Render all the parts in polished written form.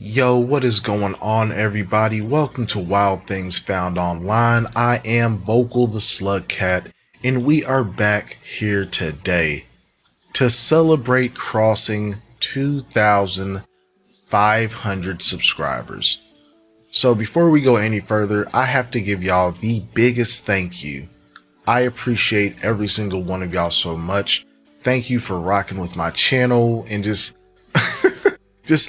Yo, what is going on, everybody? Welcome to Wild Things Found Online. I am Vocal the Slug Cat, and we are back here today to celebrate crossing 2,500 subscribers. So before we go any further, I have to give y'all the biggest thank you. I appreciate every single one of y'all so much. Thank you for rocking with my channel and just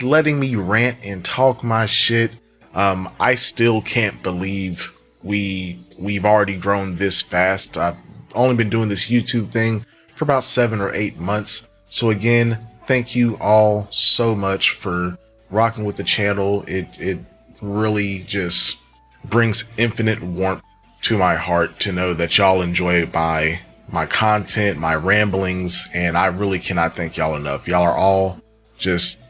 letting me rant and talk my shit. I still can't believe we've already grown this fast. I've only been doing this YouTube thing for about 7 or 8 months. So again, thank you all so much for rocking with the channel. It really just brings infinite warmth to my heart to know that y'all enjoy my content, my ramblings, and I really cannot thank y'all enough. Y'all are all just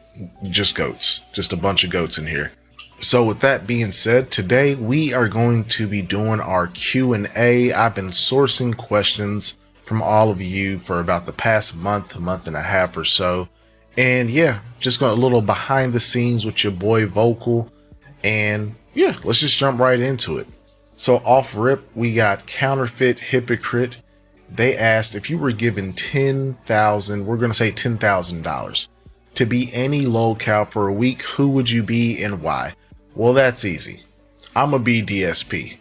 goats, just a bunch of goats in here. So with that being said, today we are going to be doing our Q&A. I've been sourcing questions from all of you for about the past month and a half or so. And yeah, just going a little behind the scenes with your boy Vocal. And yeah, let's just jump right into it. So off rip, we got Counterfeit Hypocrite. They asked if you were given $10,000 to be any lolcow for a week, who would you be and why? Well, that's easy. I'm gonna be DSP.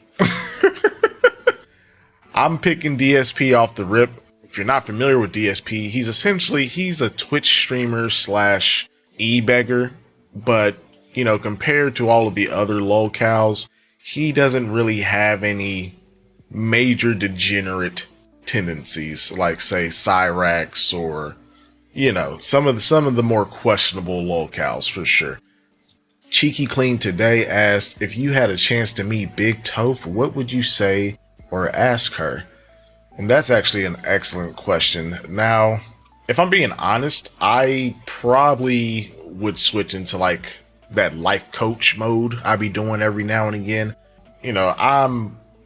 I'm picking DSP off the rip. If you're not familiar with DSP, he's a Twitch streamer slash e-beggar, but you know, compared to all of the other lolcows, he doesn't really have any major degenerate tendencies like say Cyrax or you know, some of the more questionable lolcows for sure. Cheeky Clean today asked if you had a chance to meet Big Toph, what would you say or ask her? And that's actually an excellent question. Now, if I'm being honest, I probably would switch into like that life coach mode I be doing every now and again. You know, I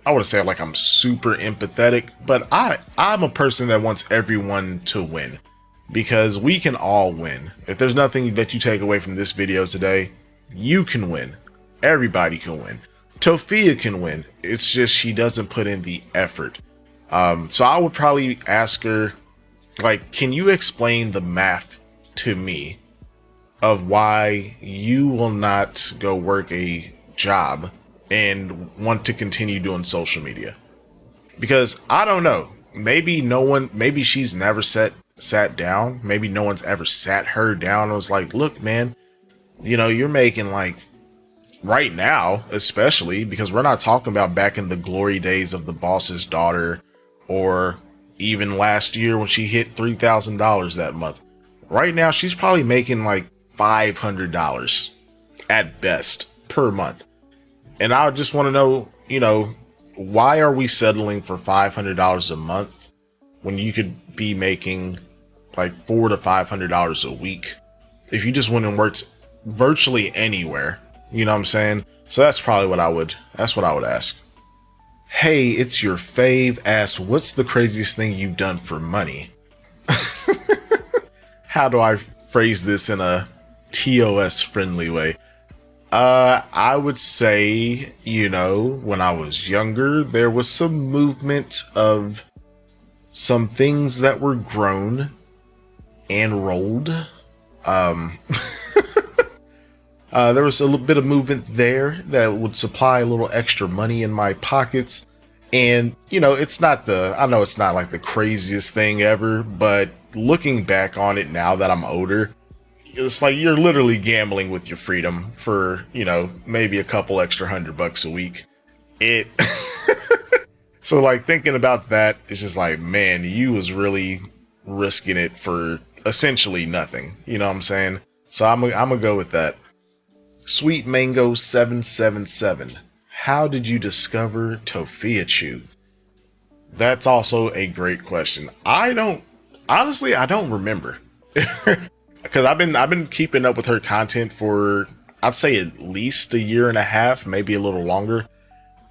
wouldn't say like I'm super empathetic, but I'm a person that wants everyone to win. Because we can all win. If there's nothing that you take away from this video today, you can win. Everybody can win. Tophia can win. It's just she doesn't put in the effort. So I would probably ask her, like, can you explain the math to me of why you will not go work a job and want to continue doing social media? Because I don't know. Maybe she's never sat down. Maybe no one's ever sat her down and was like, look, man, you know, you're making like right now, especially because we're not talking about back in the glory days of The Boss's Daughter or even last year when she hit $3,000 that month. Right now, she's probably making like $500 at best per month. And I just want to know, you know, why are we settling for $500 a month when you could be making like $400 to $500 a week if you just went and worked virtually anywhere? You know what I'm saying? So that's probably what I would ask. Hey, it's your fave asked, what's the craziest thing you've done for money? How do I phrase this in a TOS friendly way? I would say, you know, when I was younger, there was some movement of some things that were grown and rolled. There was a little bit of movement there that would supply a little extra money in my pockets. And, you know, I know it's not like the craziest thing ever, but looking back on it now that I'm older, it's like you're literally gambling with your freedom for, you know, maybe a couple extra $100 a week. So like thinking about that, it's just like, man, you was really risking it for essentially nothing. You know what I'm saying? So I'm gonna go with that. Sweet Mango 777. How did you discover Tophia Chew? That's also a great question. I don't remember. Because I've been keeping up with her content for, I'd say, at least a year and a half, maybe a little longer.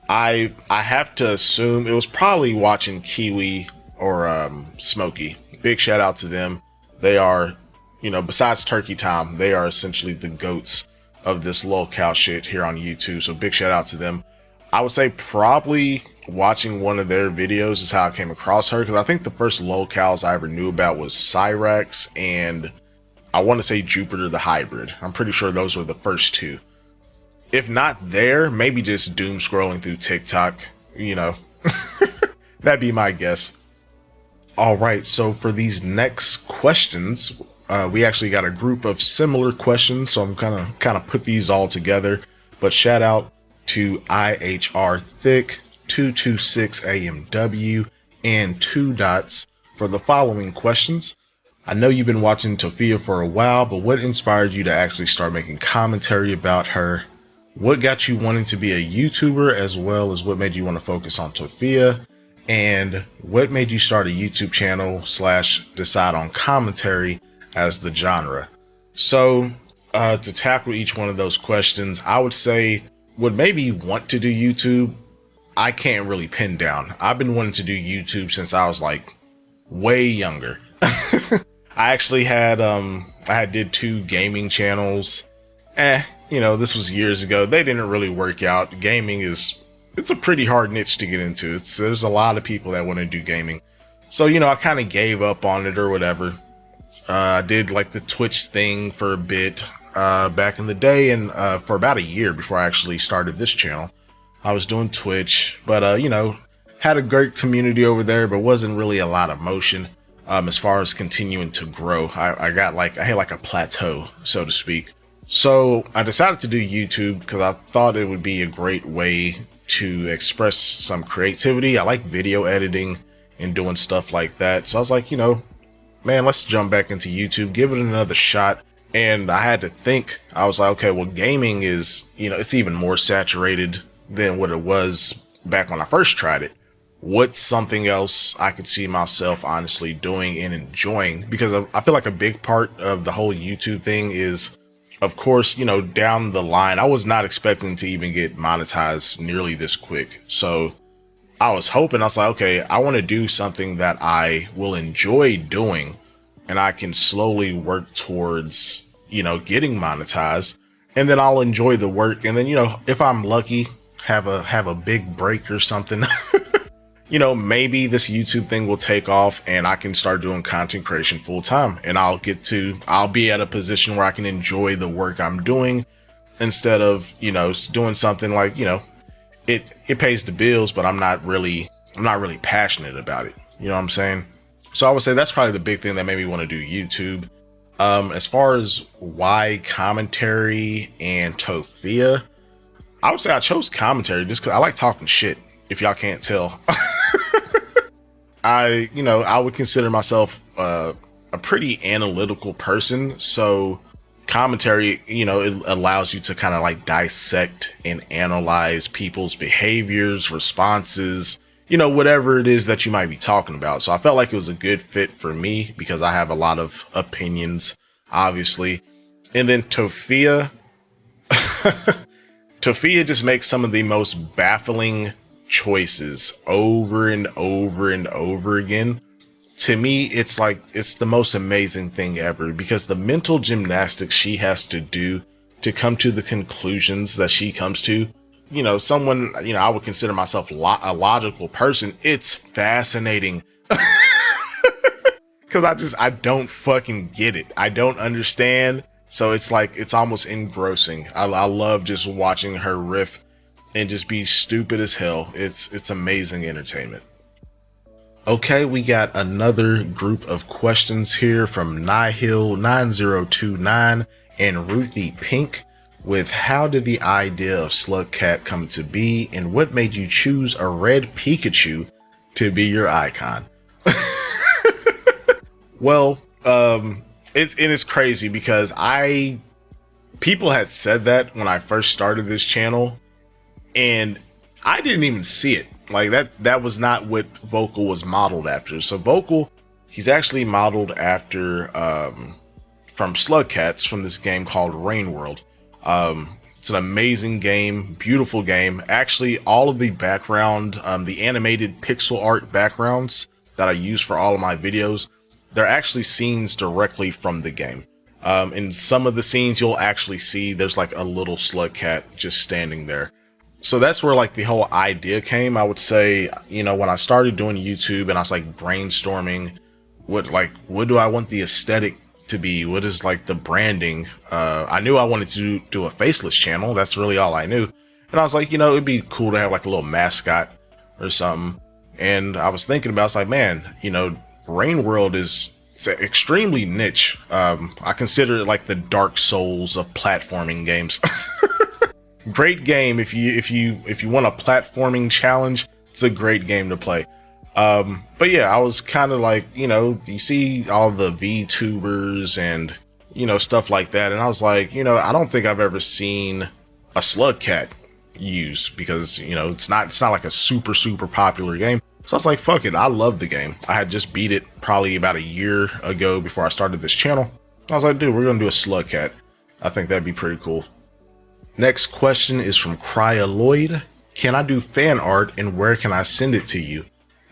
I have to assume it was probably watching Kiwi or Smokey. Big shout out to them. They are, you know, besides Turkey Tom, they are essentially the GOATs of this lolcow shit here on YouTube. So big shout out to them. I would say probably watching one of their videos is how I came across her, because I think the first lolcows I ever knew about was Cyrax and I want to say Jupiter the Hybrid. I'm pretty sure those were the first two. If not there, maybe just doom scrolling through TikTok, you know. That'd be my guess. All right, so for these next questions, we actually got a group of similar questions, so I'm kind of put these all together. But shout out to IHR Thick, 226AMW, and 2 Dots for the following questions. I know you've been watching Tofia for a while, but what inspired you to actually start making commentary about her? What got you wanting to be a YouTuber, as well as what made you want to focus on Tofia? And what made you start a YouTube channel / decide on commentary as the genre? So to tackle each one of those questions, I would say what made me want to do YouTube, I can't really pin down. I've been wanting to do YouTube since I was like way younger. I actually had did 2 gaming channels. You know, this was years ago. They didn't really work out. Gaming it's a pretty hard niche to get into. There's a lot of people that want to do gaming. So, you know, I kind of gave up on it or whatever. I did like the Twitch thing for a bit back in the day, and for about a year before I actually started this channel. I was doing Twitch, but you know, had a great community over there, but wasn't really a lot of motion as far as continuing to grow. I had like a plateau, so to speak. So I decided to do YouTube because I thought it would be a great way to express some creativity. I like video editing and doing stuff like that. So I was like, you know, man, let's jump back into YouTube, give it another shot. And I had to think, I was like, okay, well, gaming is, you know, it's even more saturated than what it was back when I first tried it. What's something else I could see myself honestly doing and enjoying? Because I feel like a big part of the whole YouTube thing is, of course, you know, down the line, I was not expecting to even get monetized nearly this quick. So I was hoping, I was like, okay, I want to do something that I will enjoy doing and I can slowly work towards, you know, getting monetized, and then I'll enjoy the work. And then, you know, if I'm lucky, have a big break or something, you know, maybe this YouTube thing will take off and I can start doing content creation full time, and I'll be at a position where I can enjoy the work I'm doing instead of, you know, doing something like, you know, it pays the bills, but I'm not really passionate about it. You know what I'm saying? So I would say that's probably the big thing that made me want to do YouTube. As far as why commentary and Tofia, I would say I chose commentary just because I like talking shit, if y'all can't tell. I would consider myself a pretty analytical person. So commentary, you know, it allows you to kind of like dissect and analyze people's behaviors, responses, you know, whatever it is that you might be talking about. So I felt like it was a good fit for me because I have a lot of opinions, obviously. And then Tofia, Tofia just makes some of the most baffling choices over and over and over again. To me, it's like, it's the most amazing thing ever, because the mental gymnastics she has to do to come to the conclusions that she comes to, you know, someone, you know, I would consider myself a logical person. It's fascinating because I don't fucking get it. I don't understand. So it's like, it's almost engrossing. I love just watching her riff and just be stupid as hell. It's amazing entertainment. Okay, we got another group of questions here from Nihil9029 and Ruthie Pink with, how did the idea of Slugcat come to be, and what made you choose a red Pikachu to be your icon? Well, it's crazy because people had said that when I first started this channel, and I didn't even see it. Like that was not what Vocal was modeled after. So Vocal, he's actually modeled after from Slugcats, from this game called Rain World. It's an amazing game, beautiful game. Actually, all of the background, the animated pixel art backgrounds that I use for all of my videos, they're actually scenes directly from the game. In some of the scenes, you'll actually see there's like a little slug cat just standing there. So that's where like the whole idea came. I would say, when I started doing YouTube and I was like brainstorming what do I want the aesthetic to be? What is like the branding? I knew I wanted to do a faceless channel. That's really all I knew. And I was like, it'd be cool to have like a little mascot or something. And I was thinking about, I was like, man, Rain World it's extremely niche. I consider it like the Dark Souls of platforming games. Great game if you want a platforming challenge. It's a great game to play. But yeah, I was kind of like, you see all the VTubers and stuff like that, and I was like, I don't think I've ever seen a slug cat used, because it's not like a super popular game. So I was like, fuck it, I love the game. I had just beat it probably about a year ago before I started this channel. I was like, dude, we're gonna do a slug cat. I think that'd be pretty cool. Next question is from Crya Lloyd. Can I do fan art, and where can I send it to you?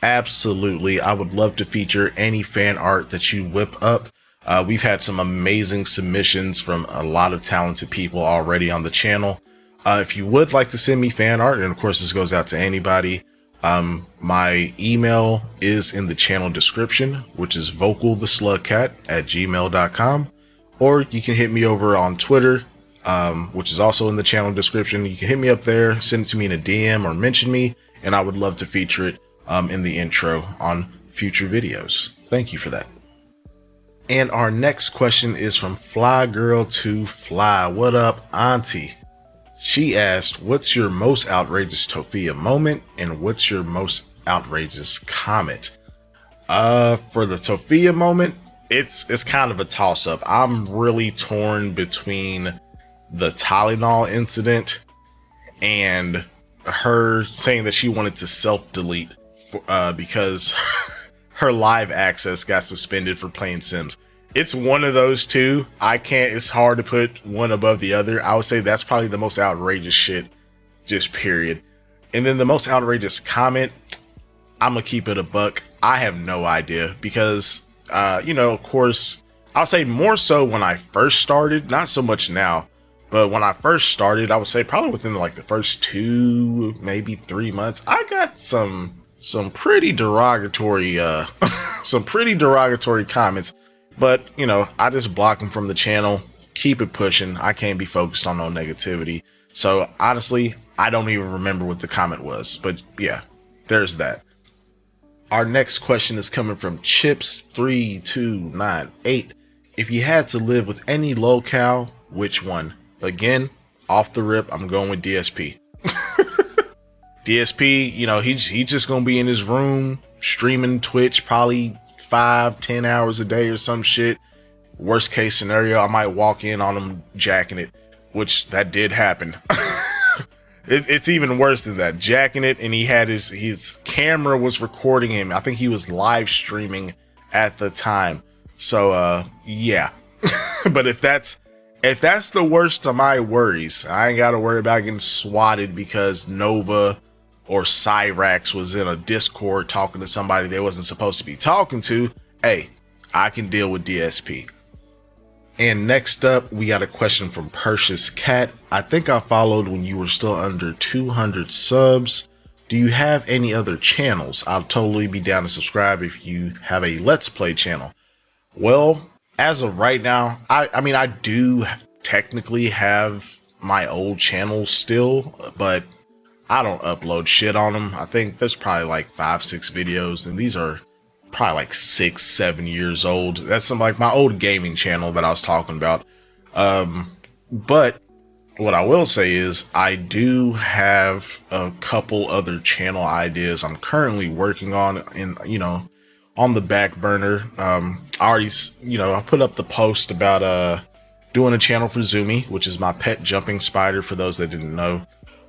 Absolutely. I would love to feature any fan art that you whip up. We've had some amazing submissions from a lot of talented people already on the channel. If you would like to send me fan art, and of course this goes out to anybody, my email is in the channel description, which is vocaltheslugcat@gmail.com, or you can hit me over on Twitter, which is also in the channel description. You can hit me up there, send it to me in a DM, or mention me, and I would love to feature it in the intro on future videos. Thank you for that. And our next question is from Fly Girl to Fly. What up, Auntie? She asked, what's your most outrageous Tofia moment, and what's your most outrageous comment? For the Tofia moment, it's kind of a toss-up. I'm really torn between the Tylenol incident and her saying that she wanted to self-delete because her live access got suspended for playing Sims. It's one of those two. It's hard to put one above the other. I would say that's probably the most outrageous shit, just period. And then the most outrageous comment, I'm gonna keep it a buck. I have no idea, because, of course, I'll say more so when I first started, not so much now, but when I first started, I would say probably within like the first 2, maybe 3 months, I got some pretty derogatory, some pretty derogatory comments. But, I just block them from the channel, keep it pushing. I can't be focused on no negativity. So honestly, I don't even remember what the comment was, but yeah, there's that. Our next question is coming from Chips3298. If you had to live with any locale, which one? Again, off the rip, I'm going with DSP. DSP, he's just gonna be in his room streaming Twitch probably 5-10 hours a day or some shit. Worst case scenario, I might walk in on him jacking it, which that did happen. It's even worse than that, jacking it, and he had his camera was recording him. I think he was live streaming at the time. So yeah. But if that's the worst of my worries, I ain't gotta worry about getting swatted because Nova or Cyrax was in a Discord talking to somebody they wasn't supposed to be talking to. Hey, I can deal with DSP. And next up, we got a question from Perseus Cat. I think I followed when you were still under 200 subs. Do you have any other channels? I'll totally be down to subscribe if you have a Let's Play channel. Well, as of right now, I mean, I do technically have my old channels still, but I don't upload shit on them. I think there's probably like 5-6 videos, and these are probably like 6-7 years old. That's some like my old gaming channel that I was talking about. But what I will say is I do have a couple other channel ideas I'm currently working on, in on the back burner. I already I put up the post about doing a channel for Zumi, which is my pet jumping spider, for those that didn't know.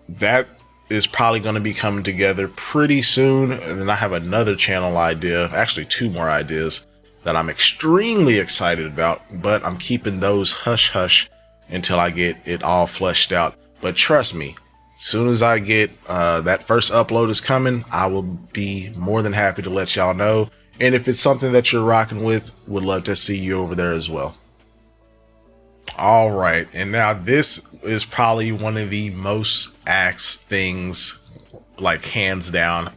That is probably going to be coming together pretty soon. And then I have another channel idea, actually 2 more ideas that I'm extremely excited about, but I'm keeping those hush hush until I get it all fleshed out. But trust me, as soon as I get that first upload is coming, I will be more than happy to let y'all know. And if it's something that you're rocking with, would love to see you over there as well. All right. And now this is probably one of the most asked things, like hands down.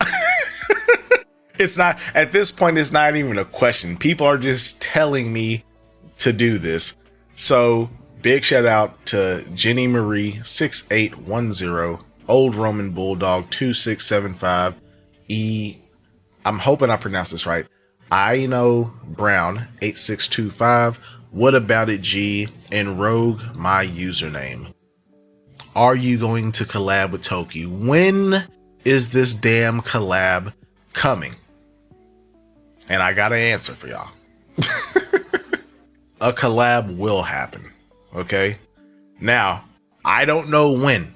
It's not, at this point, it's not even a question. People are just telling me to do this. So big shout out to Jenny Marie 6810, Old Roman Bulldog 2675, I'm hoping I pronounced this right, Ino Brown 8625, What About It G, and Rogue my username. Are you going to collab with Toki? When is this damn collab coming? And I got an answer for y'all. A collab will happen. Okay. Now, I don't know when.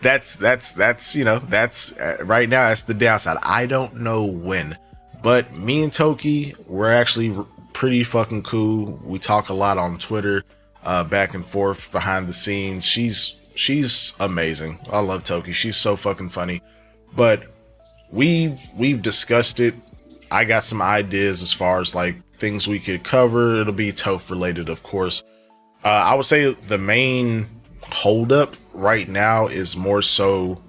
that's you know, that's right now, that's the downside. I don't know when. But me and Toki, we're actually pretty fucking cool. We talk a lot on Twitter, back and forth behind the scenes. She's amazing. I love Toki. She's so fucking funny. But we've discussed it. I got some ideas as far as like things we could cover. It'll be Toph related, of course. I would say the main holdup right now is more so,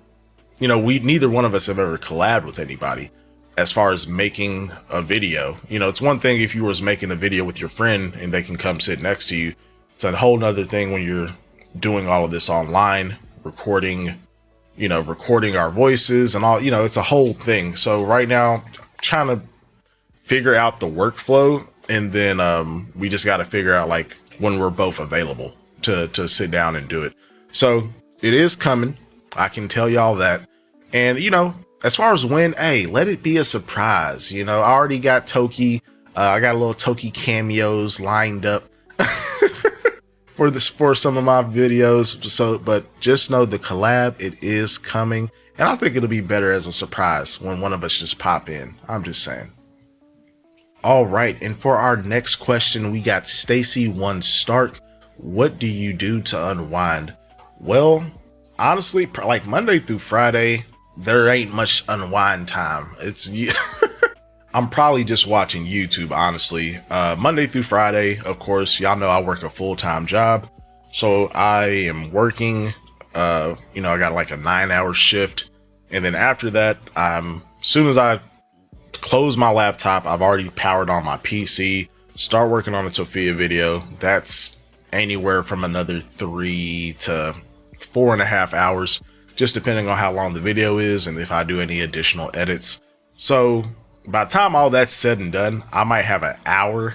you know, neither one of us have ever collabed with anybody as far as making a video. You know, it's one thing if you was making a video with your friend and they can come sit next to you. It's a whole nother thing when you're doing all of this online, recording our voices and all, you know, it's a whole thing. So right now, I'm trying to figure out the workflow, and then we just got to figure out like when we're both available to sit down and do it. So it is coming. I can tell y'all that. And, you know, as far as when, hey, let it be a surprise. You know, I already got Toki. I got a little Toki cameos lined up for some of my videos. So, but just know the collab, it is coming. And I think it'll be better as a surprise when one of us just pop in. I'm just saying. All right. And for our next question, we got Stacy One Stark. What do you do to unwind? Well, honestly, like Monday through Friday, there ain't much unwind time. I'm probably just watching YouTube, honestly. Monday through Friday, of course, y'all know I work a full-time job. So I am working, I got like a 9-hour shift. And then after that, as soon as I close my laptop, I've already powered on my PC, start working on a Sophia video. That's anywhere from another 3 to 4.5 hours, just depending on how long the video is and if I do any additional edits. So by the time all that's said and done, I might have an hour.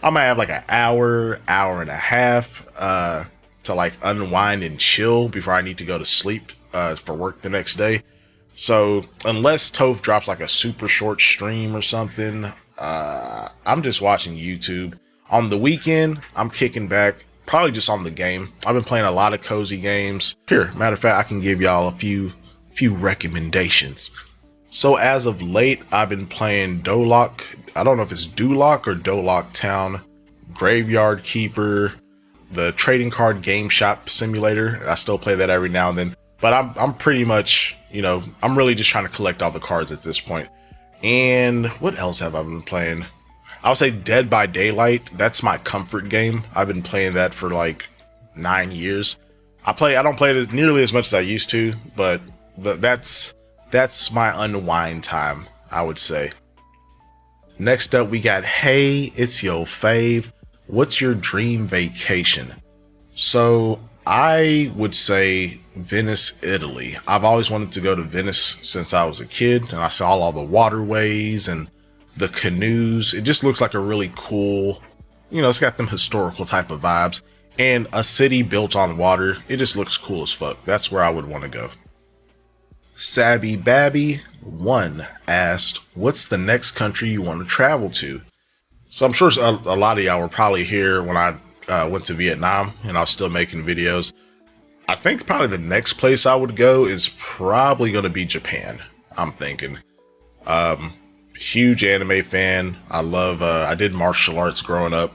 I might have like an hour and a half to like unwind and chill before I need to go to sleep for work the next day. So unless Toph drops like a super short stream or something, I'm just watching YouTube. On the weekend, I'm kicking back, probably just on the game. I've been playing a lot of cozy games. Here, matter of fact, I can give y'all a few recommendations. So as of late, I've been playing Dolok. I don't know if it's Duloc or Dolok Town, Graveyard Keeper, the trading card game shop simulator. I still play that every now and then, but I'm pretty much, I'm really just trying to collect all the cards at this point. And what else have I been playing? I would say Dead by Daylight. That's my comfort game. I've been playing that for like 9 years. I don't play it as nearly as much as I used to, but that's my unwind time, I would say. Next up, we got, hey, it's your fave. What's your dream vacation? So I would say Venice, Italy. I've always wanted to go to Venice since I was a kid, and I saw all the waterways and the canoes. It just looks like a really cool, it's got them historical type of vibes, and a city built on water. It just looks cool as fuck. That's where I would want to go. Sabby Babby 1 asked, what's the next country you want to travel to? So I'm sure a lot of y'all were probably here when I went to Vietnam and I was still making videos. I think probably the next place I would go is probably going to be Japan, I'm thinking. Huge anime fan. I did martial arts growing up.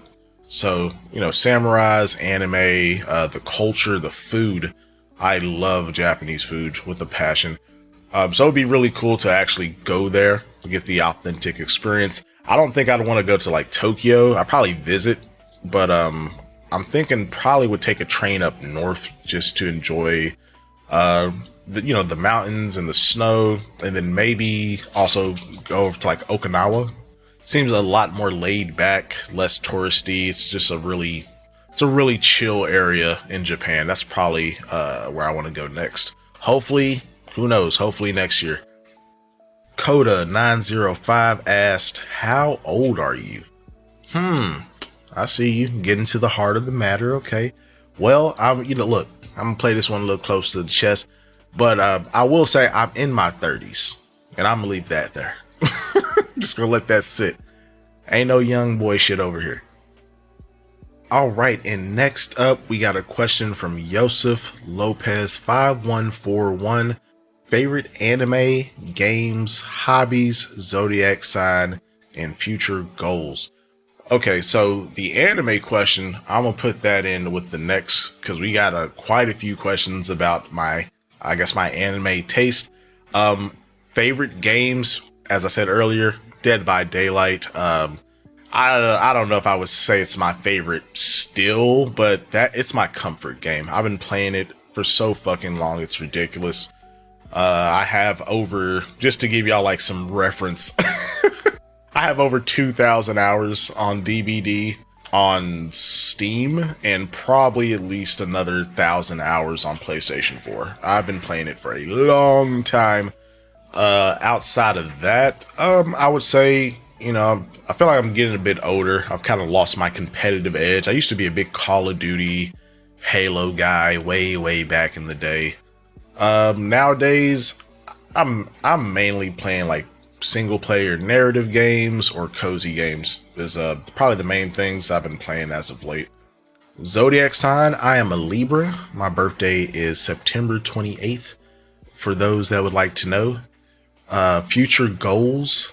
So, samurais, anime, the culture, the food. I love Japanese food with a passion. So it'd be really cool to actually go there to get the authentic experience. I don't think I'd want to go to like Tokyo. I'd probably visit, but I'm thinking probably would take a train up north just to enjoy the mountains and the snow, and then maybe also go over to like Okinawa. Seems a lot more laid back, less touristy. It's a really chill area in Japan. That's probably where I want to go next. Hopefully, who knows? Hopefully next year. Coda905 asked, "How old are you?" I see you getting to the heart of the matter. Okay. Well, look, I'm gonna play this one a little close to the chest, but I will say I'm in my 30s, and I'm gonna leave that there. Just gonna let that sit. Ain't no young boy shit over here. All right, and next up, we got a question from Yosef Lopez 5141. Favorite anime, games, hobbies, zodiac sign, and future goals. Okay, so the anime question, I'm gonna put that in with the next, because we got quite a few questions about my anime taste. Favorite games, as I said earlier, Dead by Daylight. I don't know if I would say it's my favorite still, but it's my comfort game. I've been playing it for so fucking long, it's ridiculous. I have just to give y'all like some reference, I have over 2,000 hours on DVD on Steam, and probably at least another 1,000 hours on PlayStation 4. I've been playing it for a long time. Outside of that, I would say, I feel like I'm getting a bit older. I've kind of lost my competitive edge. I used to be a big Call of Duty, Halo guy way back in the day. Nowadays, I'm mainly playing like single player narrative games or cozy games is probably the main things I've been playing as of late. Zodiac sign, I am a Libra. My birthday is September 28th, for those that would like to know. Future goals,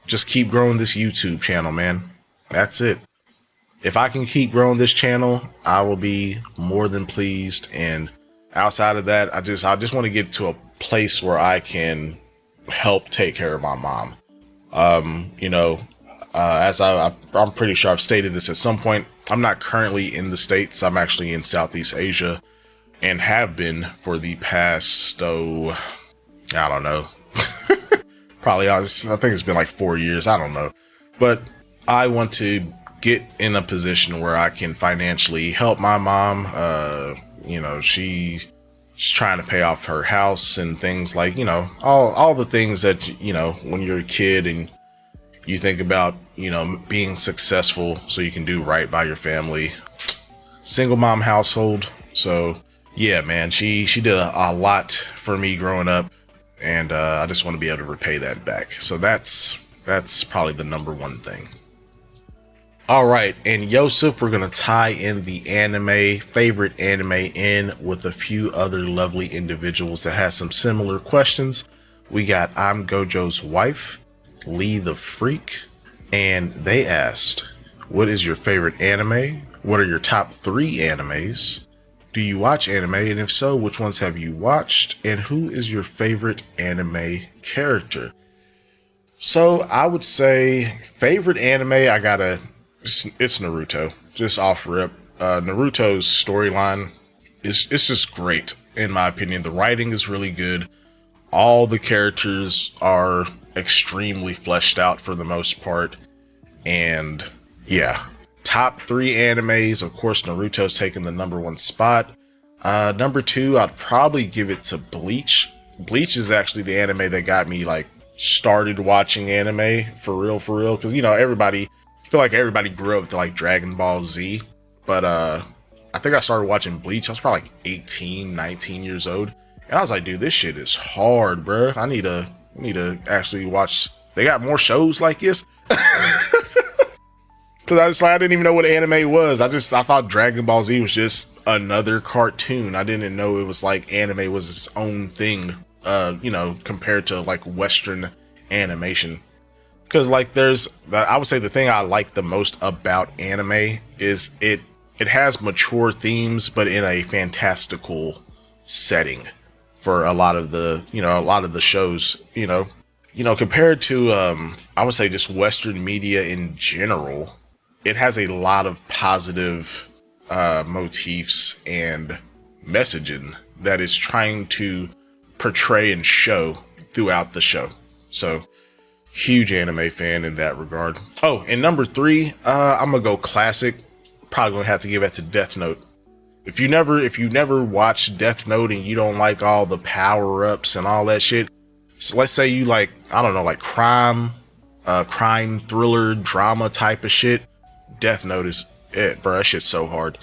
just keep growing this YouTube channel, man. That's it. If I can keep growing this channel, I will be more than pleased. And outside of that, I just want to get to a place where I can help take care of my mom. As I'm pretty sure I've stated this at some point, I'm not currently in the States. I'm actually in Southeast Asia and have been for the past, I don't know, probably, I think it's been like 4 years. I don't know. But I want to get in a position where I can financially help my mom. She's trying to pay off her house and things like, all the things that, when you're a kid and you think about, being successful so you can do right by your family. Single mom household. So yeah, man, she did a lot for me growing up, and I just want to be able to repay that back. So that's probably the number one thing. All right, and Yosef, we're going to tie in the favorite anime in with a few other lovely individuals that have some similar questions. We got I'm Gojo's Wife, Lee the Freak, and they asked, what is your favorite anime? What are your top 3 animes? Do you watch anime? And if so, which ones have you watched? And who is your favorite anime character? So I would say favorite anime, it's Naruto, just off rip. Naruto's storyline it's just great, in my opinion. The writing is really good. All the characters are extremely fleshed out for the most part. And yeah, top 3 animes, of course, Naruto's taking the number 1 spot. Number 2, I'd probably give it to Bleach. Bleach is actually the anime that got me like started watching anime for real. Cause I feel like everybody grew up to like Dragon Ball Z, but I think I started watching Bleach. I was probably like 18, 19 years old. And I was like, dude, this shit is hard, bro. I need to actually watch. They got more shows like this. Cause I didn't even know what anime was. I thought Dragon Ball Z was just another cartoon. I didn't know it was like anime was its own thing, compared to like Western animation. Cause like I would say the thing I like the most about anime is it has mature themes, but in a fantastical setting for a lot of the shows, compared to, I would say just Western media in general. it has a lot of positive motifs and messaging that is trying to portray and show throughout the show. So huge anime fan in that regard. Oh, and number 3, I'm gonna go classic. Probably gonna have to give that to Death Note. If you never watched Death Note and you don't like all the power-ups and all that shit, so let's say you like, I don't know, like crime thriller drama type of shit, Death Note is it, bro. That shit's so hard.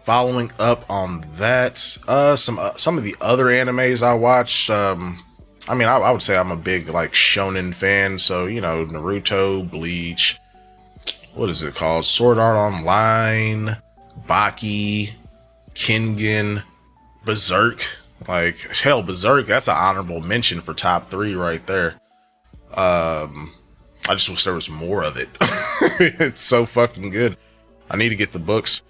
Following up on that, some of the other animes I watched, I would say I'm a big like shonen fan, so you know, Naruto, Bleach, what is it called, Sword Art Online, Baki, Kengan, Berserk. Like hell, Berserk, that's an honorable mention for top 3 right there. I just wish there was more of it. It's so fucking good. I need to get the books.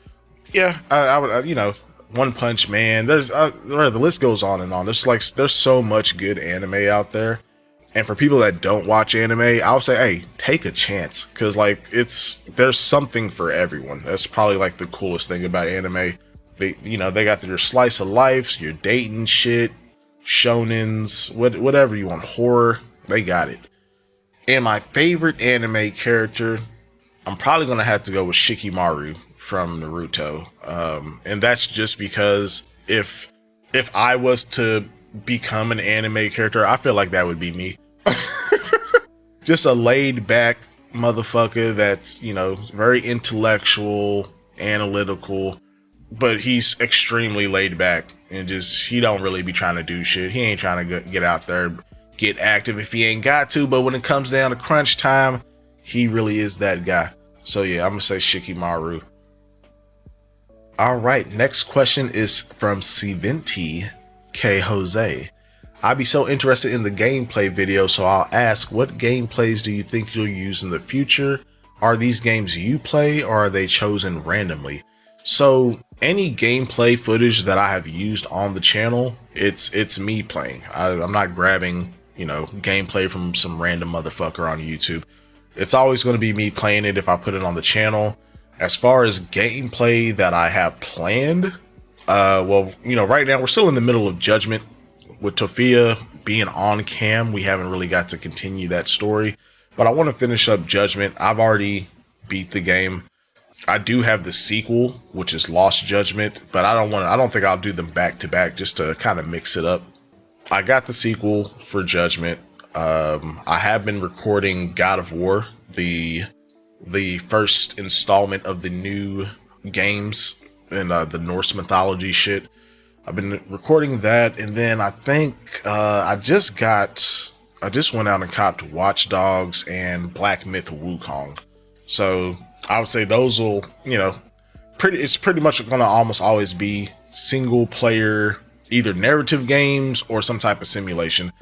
Yeah, I would, you know, One Punch Man. There's the list goes on and on. There's so much good anime out there, and for people that don't watch anime, I would say, hey, take a chance, because like there's something for everyone. That's probably like the coolest thing about anime. They got your slice of life, your dating shit, shonens, whatever you want, horror. They got it. And my favorite anime character, I'm probably gonna have to go with Shikamaru from Naruto, and that's just because if I was to become an anime character, I feel like that would be me. Just a laid back motherfucker that's, you know, very intellectual, analytical, but he's extremely laid back and just, he don't really be trying to do shit. He ain't trying to get out there, get active if he ain't got to, but when it comes down to crunch time, he really is that guy. So yeah, I'm gonna say Shikamaru. All right, next question is from Cventi K Jose. I'd be so interested in the gameplay video, so I'll ask, what gameplays do you think you'll use in the future? Are these games you play, or are they chosen randomly? So any gameplay footage that I have used on the channel, it's me playing. I'm not grabbing, you know, gameplay from some random motherfucker on YouTube. It's always going to be me playing it if I put it on the channel. As far as gameplay that I have planned, well, you know, right now we're still in the middle of Judgment. With Tofia being on cam, we haven't really got to continue that story, but I want to finish up Judgment. I've already beat the game. I do have the sequel, which is Lost Judgment, but I don't think I'll do them back to back, just to kind of mix it up. I got the sequel for Judgment. I have been recording God of War, the first installment of the new games in the Norse mythology shit. I've been recording that, and then I think I just went out and copped Watch Dogs and Black Myth Wukong. So I would say those will, you know, it's pretty much going to almost always be single player, either narrative games or some type of simulation.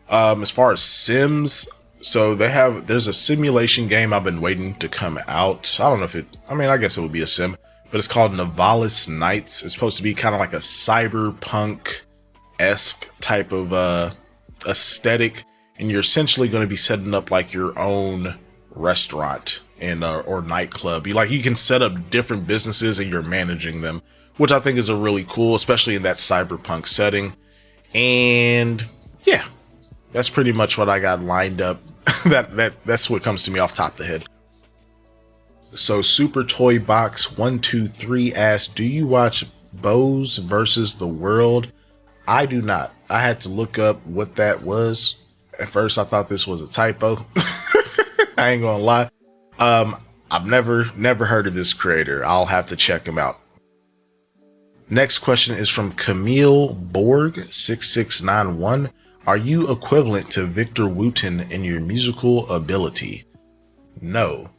As far as Sims, so there's a simulation game I've been waiting to come out. I don't know I guess it would be a sim, but it's called Novalis Nights. It's supposed to be kind of like a cyberpunk-esque type of aesthetic, and you're essentially going to be setting up like your own restaurant and or nightclub. You can set up different businesses and you're managing them, which I think is a really cool, especially in that cyberpunk setting. And yeah, that's pretty much what I got lined up. That's what comes to me off the top of the head. So Super Toy Box 123 asks, do you watch Bows versus the World? I do not. I had to look up what that was. At first I thought this was a typo. I ain't gonna lie. I've never heard of this creator. I'll have to check him out. Next question is from Camille Borg 6691. Are you equivalent to Victor Wooten in your musical ability? No.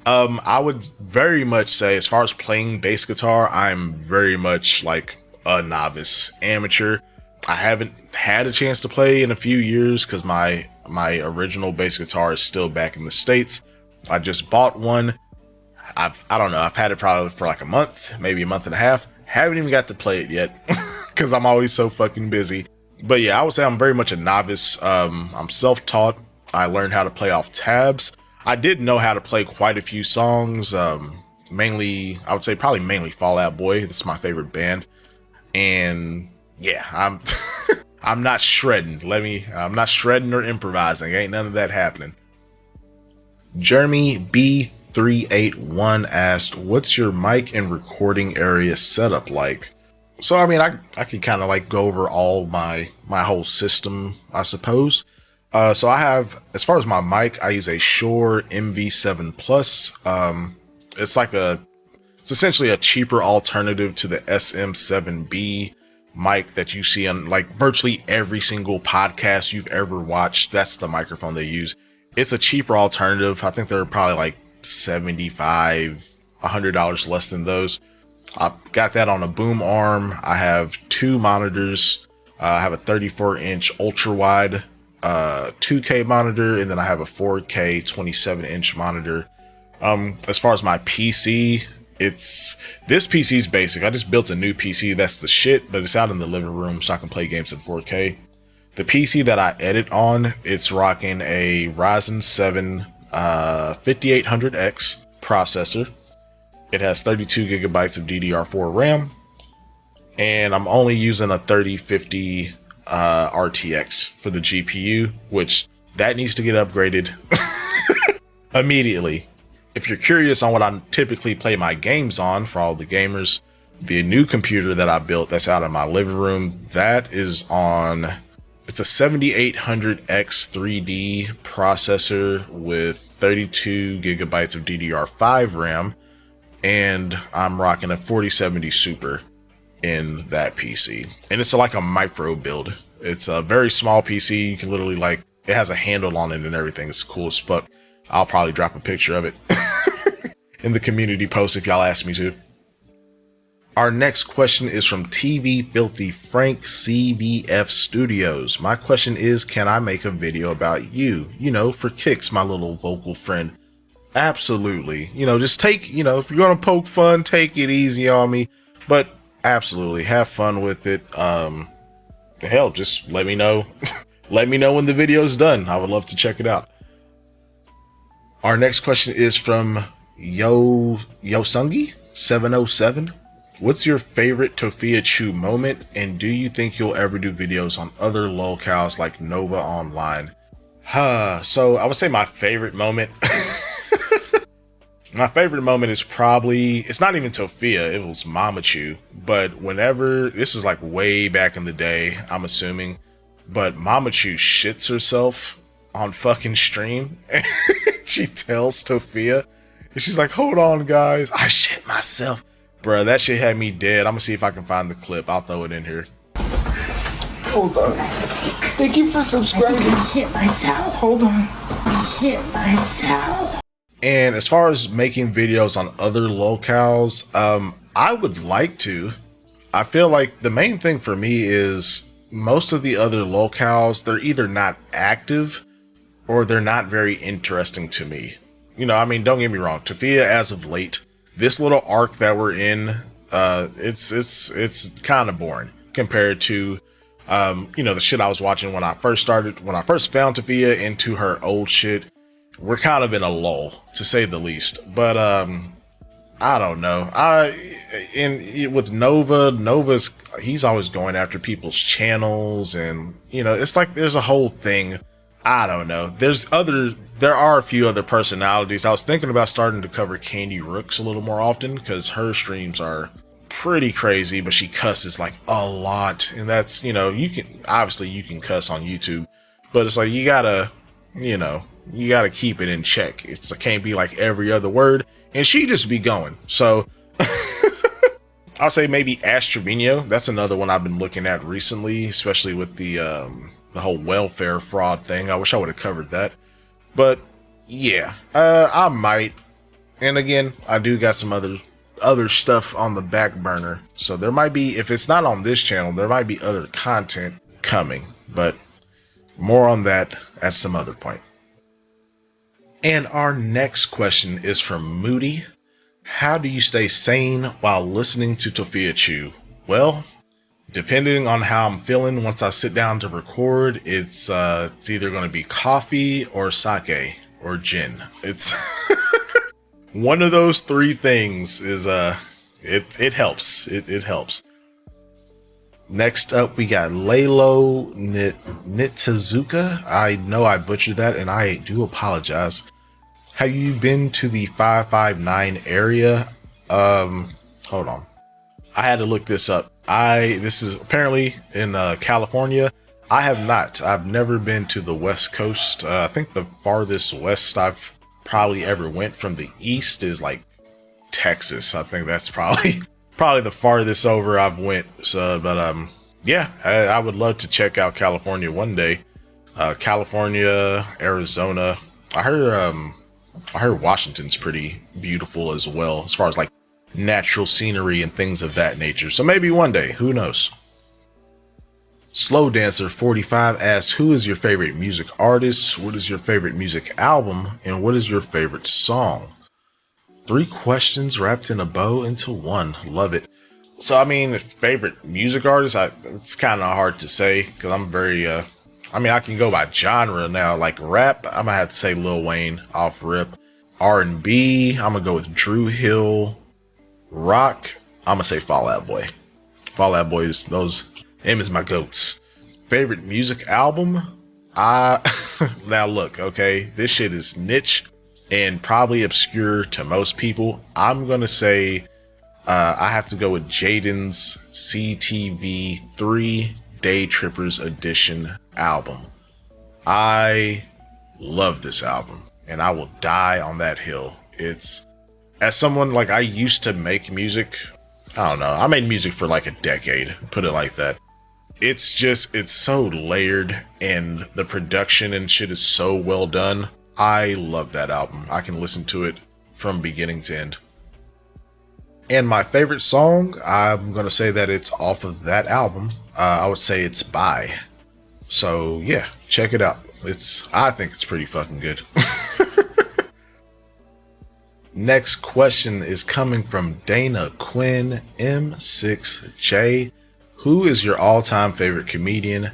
I would very much say, as far as playing bass guitar, I'm very much like a novice, amateur. I haven't had a chance to play in a few years because my original bass guitar is still back in the States. I just bought one. I don't know, I've had it probably for like a month, maybe a month and a half. Haven't even got to play it yet because I'm always so fucking busy. But yeah, I would say I'm very much a novice. I'm self-taught. I learned how to play off tabs. I did know how to play quite a few songs. Mainly, I would say probably mainly Fall Out Boy. That's my favorite band. And yeah, I'm I'm not shredding. I'm not shredding or improvising. Ain't none of that happening. Jeremy B381 asked, "What's your mic and recording area setup like?" So I mean, I could kind of like go over all my whole system, I suppose. So I have, as far as my mic, I use a Shure MV7 Plus. It's essentially a cheaper alternative to the SM7B mic that you see on like virtually every single podcast you've ever watched. That's the microphone they use. It's a cheaper alternative. I think they're probably like $75, $100 less than those. I got that on a boom arm. I have two monitors. I have a 34-inch ultra wide 2K monitor, and then I have a 4K 27-inch monitor. As far as my PC, this PC's basic. I just built a new PC that's the shit, but it's out in the living room so I can play games in 4K. The PC that I edit on, it's rocking a Ryzen 7 5800X processor. It has 32 gigabytes of DDR4 RAM, and I'm only using a 3050 RTX for the GPU, which that needs to get upgraded immediately. If you're curious on what I typically play my games on, for all the gamers, the new computer that I built that's out in my living room, it's a 7800X 3D processor with 32 gigabytes of DDR5 RAM, and I'm rocking a 4070 Super in that PC. And it's like a micro build. It's a very small PC. You can literally it has a handle on it and everything. It's cool as fuck. I'll probably drop a picture of it in the community post if y'all ask me to. Our next question is from TV Filthy Frank CVF Studios. My question is, can I make a video about you? For kicks, my little vocal friend. Absolutely. Just take, if you're going to poke fun, take it easy on me. But absolutely, have fun with it. Hell, just let me know. Let me know when the video's done. I would love to check it out. Our next question is from Yosungi 707. What's your favorite Tofia Chew moment, and do you think you'll ever do videos on other lolcows like Nova Online? So I would say my favorite moment. My favorite moment is probably, it's not even Tofia, it was Mama Chew. But whenever, this is like way back in the day, I'm assuming, but Mama Chew shits herself on fucking stream. She tells Tofia, and she's like, "Hold on, guys, I shit myself." Bruh, that shit had me dead. I'm gonna see if I can find the clip. I'll throw it in here. Hold on. Thank you for subscribing. I shit myself. Hold on. Shit myself. And as far as making videos on other lolcows, I would like to. I feel like the main thing for me is most of the other lolcows, they're either not active or they're not very interesting to me. Don't get me wrong. Tofia, as of late, this little arc that we're in, it's kind of boring compared to, the shit I was watching when I first found Tofia into her old shit. We're kind of in a lull, to say the least. But I don't know. With Nova's he's always going after people's channels, and it's like there's a whole thing. I don't know. There are a few other personalities. I was thinking about starting to cover Candy Rooks a little more often because her streams are pretty crazy, but she cusses like a lot, and that's you can cuss on YouTube, but it's like you gotta keep it in check. It can't be like every other word, and she just be going. So I'll say maybe Ash Trevino. That's another one I've been looking at recently, especially with the whole welfare fraud thing. I wish I would have covered that, but yeah, I might. And again, I do got some other stuff on the back burner, so there might be, if it's not on this channel, there might be other content coming, but more on that at some other point. And our next question is from Moody. How do you stay sane while listening to Tofia Chew? Well, depending on how I'm feeling once I sit down to record, it's either going to be coffee or sake or gin. It's one of those three things is it helps. It helps. Next up, we got Lalo Nitazuka. I know I butchered that, and I do apologize. Have you been to the 559 area? Hold on. I had to look this up. This is apparently in California. I have not. I've never been to the West Coast. I think the farthest west I've probably ever went from the east is like Texas. I think that's probably the farthest over I've went. So, but yeah, I would love to check out California one day. California, Arizona. I heard Washington's pretty beautiful as well, as far as like natural scenery and things of that nature. So maybe one day, who knows? Slow Dancer 45 asks, who is your favorite music artist? What is your favorite music album? And what is your favorite song? 3 questions wrapped in a bow into one. Love it. So, I mean, favorite music artist, it's kind of hard to say because I'm very, I can go by genre now. Like rap, I'm going to have to say Lil Wayne off rip. R&B, I'm going to go with Dru Hill. Rock, I'm going to say Fall Out Boy. Fall Out Boy is him is my goats. Favorite music album? Now look, okay, this shit is niche and probably obscure to most people. I'm going to say I have to go with Jaden's CTV 3 Day Trippers Edition album. I love this album and I will die on that hill. It's, as someone like I used to make music, I don't know, I made music for like a decade, put it like that. It's so layered and the production and shit is so well done. I love that album. I can listen to it from beginning to end. And my favorite song, I'm going to say that it's off of that album. I would say it's Bye. So yeah, check it out. I think it's pretty fucking good. Next question is coming from Dana Quinn M6J. Who is your all-time favorite comedian?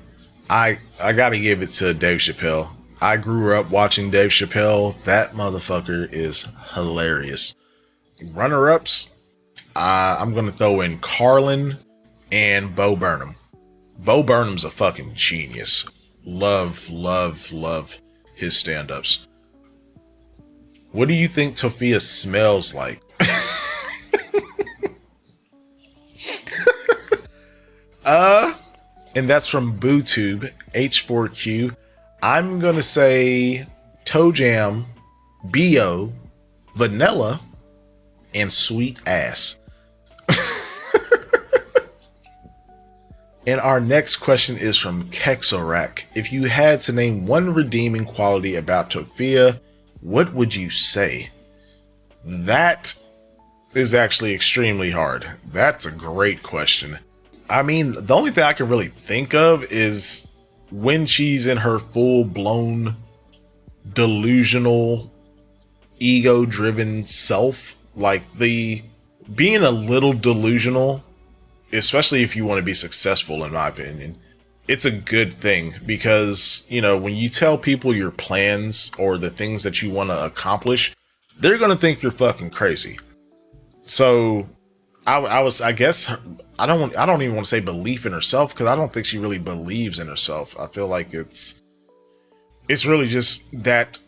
I gotta give it to Dave Chappelle. I grew up watching Dave Chappelle. That motherfucker is hilarious. Runner-ups, I'm gonna throw in Carlin and Bo Burnham. Bo Burnham's a fucking genius. Love his stand-ups. What do you think Tofia smells like? And that's from BooTube H4Q. I'm gonna say Toe Jam, B.O., Vanilla, and Sweet Ass. And our next question is from Kexorak. If you had to name one redeeming quality about Tofia, what would you say? That is actually extremely hard. That's a great question. I mean, the only thing I can really think of is when she's in her full-blown delusional, ego-driven self. Like being a little delusional, especially if you want to be successful, in my opinion, it's a good thing because, you know, when you tell people your plans or the things that you want to accomplish, they're going to think you're fucking crazy. So I guess I don't even want to say belief in herself, because I don't think she really believes in herself. I feel like it's really just that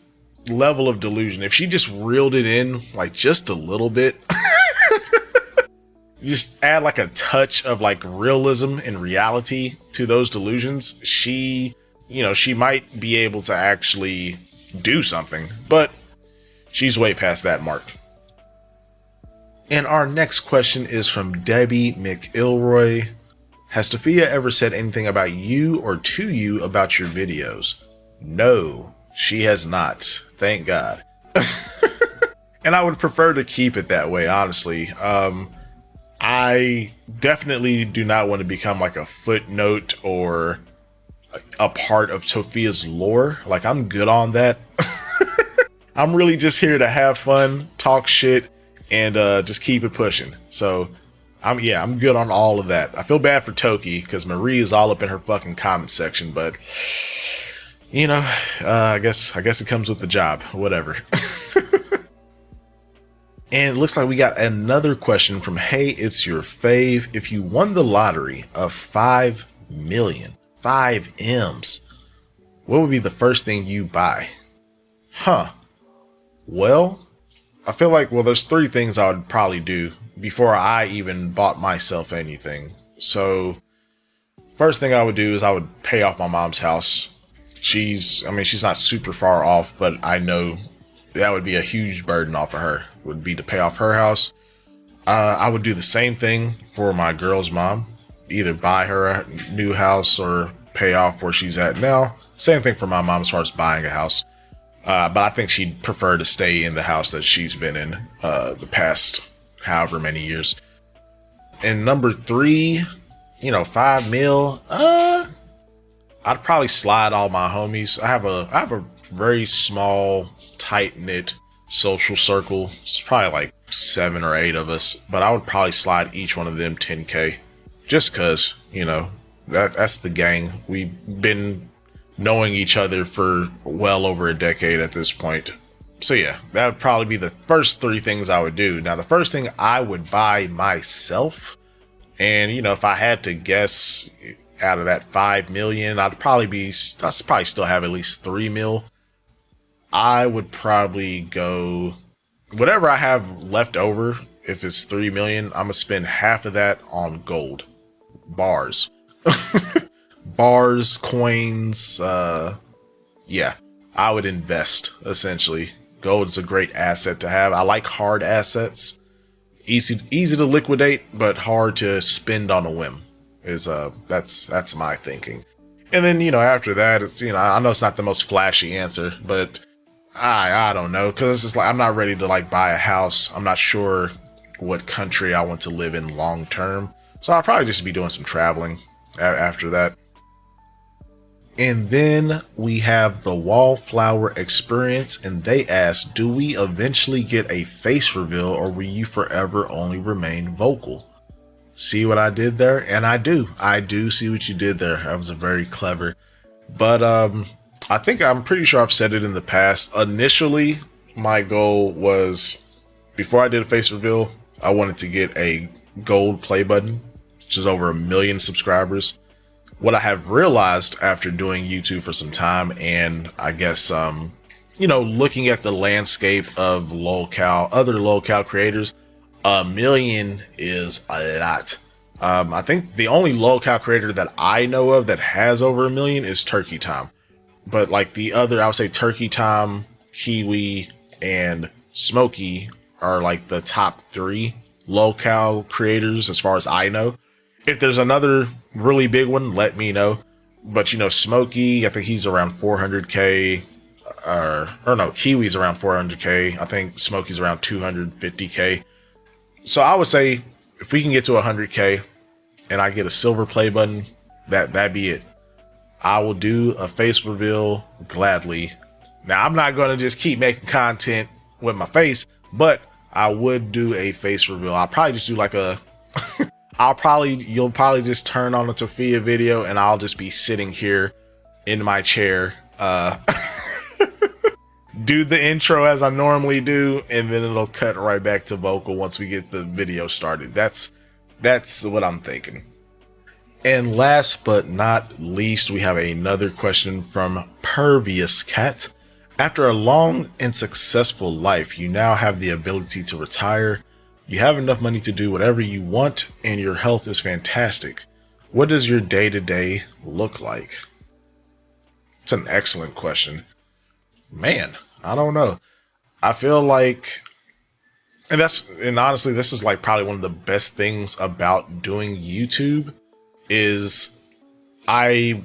level of delusion. If she just reeled it in like just a little bit, just add like a touch of like realism and reality to those delusions, she might be able to actually do something, but she's way past that mark. And our next question is from Debbie McIlroy. Has Tofia ever said anything about you or to you about your videos? No, she has not. Thank God. And I would prefer to keep it that way, honestly. I definitely do not want to become like a footnote or a part of Tofia's lore. Like, I'm good on that. I'm really just here to have fun, talk shit, and just keep it pushing. So I'm good on all of that. I feel bad for Toki because Marie is all up in her fucking comment section, but you know, I guess it comes with the job, whatever. And it looks like we got another question from Hey, It's Your Fave. If you won the lottery of 5 million, 5 M's, what would be the first thing you buy? Well, I feel like, there's 3 things I would probably do before I even bought myself anything. So first thing I would do is I would pay off my mom's house. She's not super far off, but I know that would be a huge burden off of her, would be to pay off her house. I would do the same thing for my girl's mom, either buy her a new house or pay off where she's at now. Same thing for my mom as far as buying a house. But I think she'd prefer to stay in the house that she's been in the past however many years. And number 3, 5 mil, I'd probably slide all my homies. I have a very small, tight-knit social circle. It's probably like 7 or 8 of us, but I would probably slide each one of them 10K just cause, that's the gang. We've been knowing each other for well over a decade at this point. So yeah, that would probably be the first 3 things I would do. Now, the first thing I would buy myself, and if I had to guess out of that 5 million, I'd probably still have at least 3 mil. I would probably go whatever I have left over. If it's 3 million, I'm gonna spend half of that on gold bars. Bars, coins, yeah, I would invest essentially. Gold is a great asset to have. I like hard assets. Easy to liquidate, but hard to spend on a whim. That's my thinking. And then, after that, it's, I know it's not the most flashy answer, but I don't know, because it's just like I'm not ready to like buy a house. I'm not sure what country I want to live in long term. So I'll probably just be doing some traveling after that. And then we have the Wallflower Experience, and they ask, do we eventually get a face reveal, or will you forever only remain vocal? See what I did there? And I do see what you did there. That was a very clever. But I'm pretty sure I've said it in the past. Initially, my goal was, before I did a face reveal, I wanted to get a gold play button, which is over 1 million subscribers. What I have realized after doing YouTube for some time, and I guess, looking at the landscape of other lolcow creators, 1 million is a lot. I think the only lolcow creator that I know of that has over 1 million is Turkey Time. But like the other, I would say Turkey Time, Kiwi, and Smokey are like the top 3 lolcow creators as far as I know. If there's another really big one, let me know. But Smokey, I think he's around 400K, or no, Kiwi's around 400K. I think Smokey's around 250K. So I would say if we can get to 100K and I get a silver play button, that'd be it. I will do a face reveal gladly. Now, I'm not going to just keep making content with my face, but I would do a face reveal. I'll probably just do like you'll probably just turn on a Tofia video and I'll just be sitting here in my chair, do the intro as I normally do, and then it'll cut right back to vocal once we get the video started. That's what I'm thinking. And last but not least, we have another question from Pervious Cat. After a long and successful life, you now have the ability to retire. You have enough money to do whatever you want, and your health is fantastic. What does your day-to-day look like? It's an excellent question. Man, I don't know. I feel like, and honestly, this is like probably one of the best things about doing YouTube is my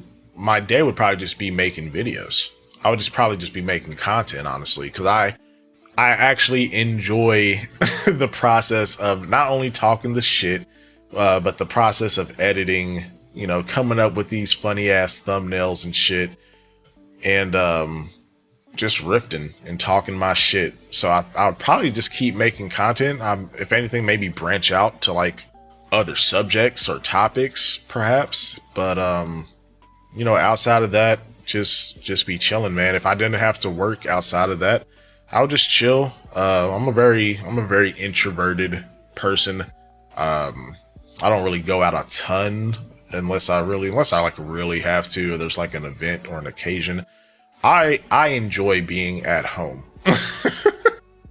day would probably just be making videos. I would probably just be making content, honestly, because I actually enjoy the process of not only talking the shit, but the process of editing, coming up with these funny ass thumbnails and shit, and just riffing and talking my shit. So I would probably just keep making content. If anything, maybe branch out to like other subjects or topics, perhaps. But outside of that, just be chilling, man. If I didn't have to work outside of that, I would just chill. I'm a very introverted person. I don't really go out a ton unless I like really have to, or there's like an event or an occasion. I enjoy being at home.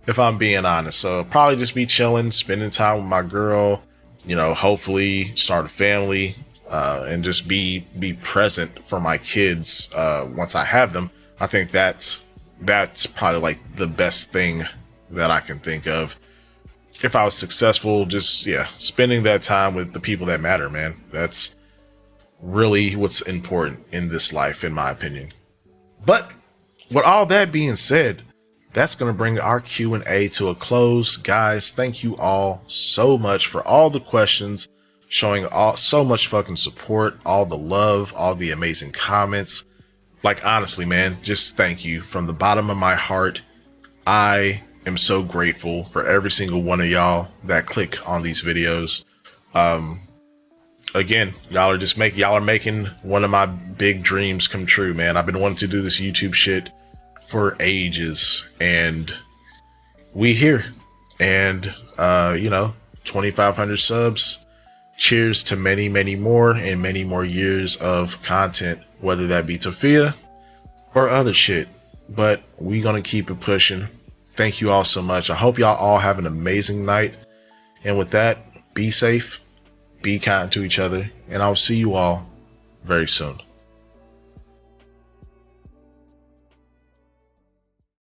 If I'm being honest. So probably just be chilling, spending time with my girl, you know, hopefully start a family, and just be present for my kids once I have them. I think that's probably like the best thing that I can think of. If I was successful, just spending that time with the people that matter, man. That's really what's important in this life, in my opinion. But with all that being said, that's going to bring our Q&A to a close. Guys, thank you all so much for all the questions, showing so much fucking support, all the love, all the amazing comments. Like, honestly, man, just thank you from the bottom of my heart. I am so grateful for every single one of y'all that click on these videos. Again, y'all are making one of my big dreams come true, man. I've been wanting to do this YouTube shit for ages, and we here, and 2,500 subs. Cheers to many, many more, and many more years of content, whether that be Tofia or other shit. But we gonna keep it pushing. Thank you all so much. I hope y'all all have an amazing night, and with that, be safe, be kind to each other, and I'll see you all very soon.